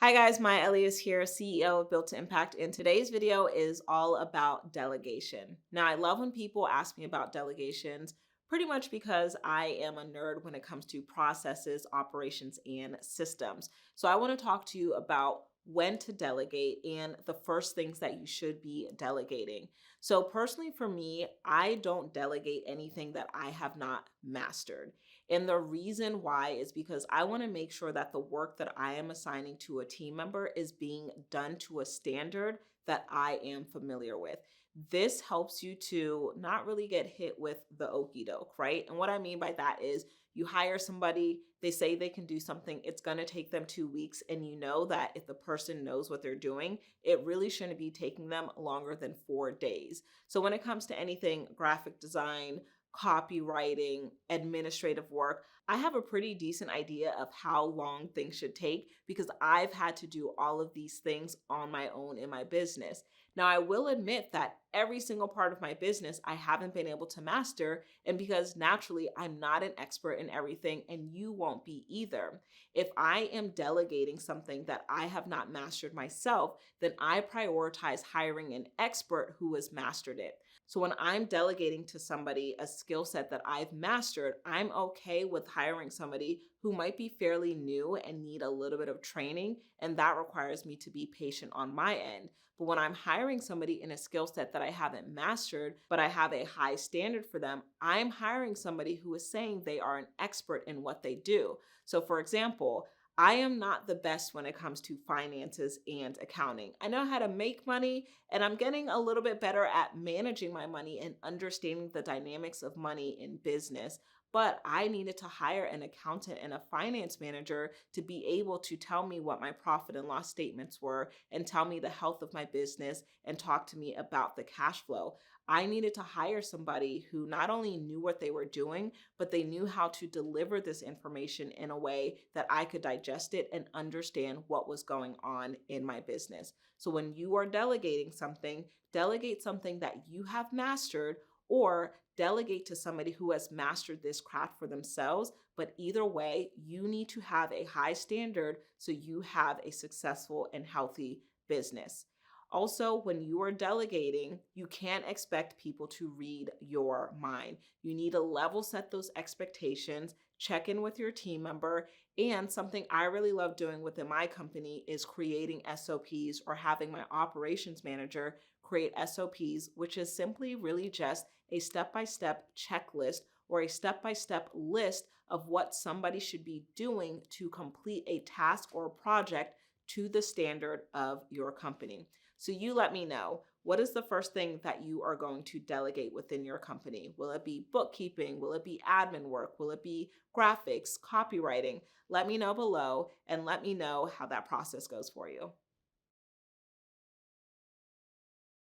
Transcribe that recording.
Hi guys, Maya Elious here, CEO of Built to Impact, and today's video is all about delegation. Now, I love when people ask me about delegations, pretty much because I am a nerd when it comes to processes, operations, and systems. So I want to talk to you about when to delegate and the first things that you should be delegating. So personally for me, I don't delegate anything that I have not mastered. And the reason why is because I want to make sure that the work that I am assigning to a team member is being done to a standard that I am familiar with. This helps you to not really get hit with the okey doke, right? And what I mean by that is you hire somebody, they say they can do something, it's going to take them 2 weeks. And you know that if the person knows what they're doing, it really shouldn't be taking them longer than 4 days. So when it comes to anything graphic design, copywriting, administrative work, I have a pretty decent idea of how long things should take because I've had to do all of these things on my own in my business. Now, I will admit that every single part of my business I haven't been able to master, and because naturally I'm not an expert in everything, and you won't be either. If I am delegating something that I have not mastered myself, then I prioritize hiring an expert who has mastered it. So when I'm delegating to somebody a skill set that I've mastered, I'm okay with hiring somebody who might be fairly new and need a little bit of training, and that requires me to be patient on my end. But when I'm hiring somebody in a skill set that I haven't mastered, but I have a high standard for them, I'm hiring somebody who is saying they are an expert in what they do. So for example, I am not the best when it comes to finances and accounting. I know how to make money, and I'm getting a little bit better at managing my money and understanding the dynamics of money in business. But I needed to hire an accountant and a finance manager to be able to tell me what my profit and loss statements were and tell me the health of my business and talk to me about the cash flow. I needed to hire somebody who not only knew what they were doing, but they knew how to deliver this information in a way that I could digest it and understand what was going on in my business. So when you are delegating something, delegate something that you have mastered or delegate to somebody who has mastered this craft for themselves. But either way, you need to have a high standard so you have a successful and healthy business. Also, when you are delegating, you can't expect people to read your mind. You need to level set those expectations, check in with your team member, and something I really love doing within my company is creating SOPs or having my operations manager create SOPs, which is simply really just a step-by-step checklist or a step-by-step list of what somebody should be doing to complete a task or a project to the standard of your company. So you let me know, what is the first thing that you are going to delegate within your company? Will it be bookkeeping? Will it be admin work? Will it be graphics, copywriting? Let me know below and let me know how that process goes for you.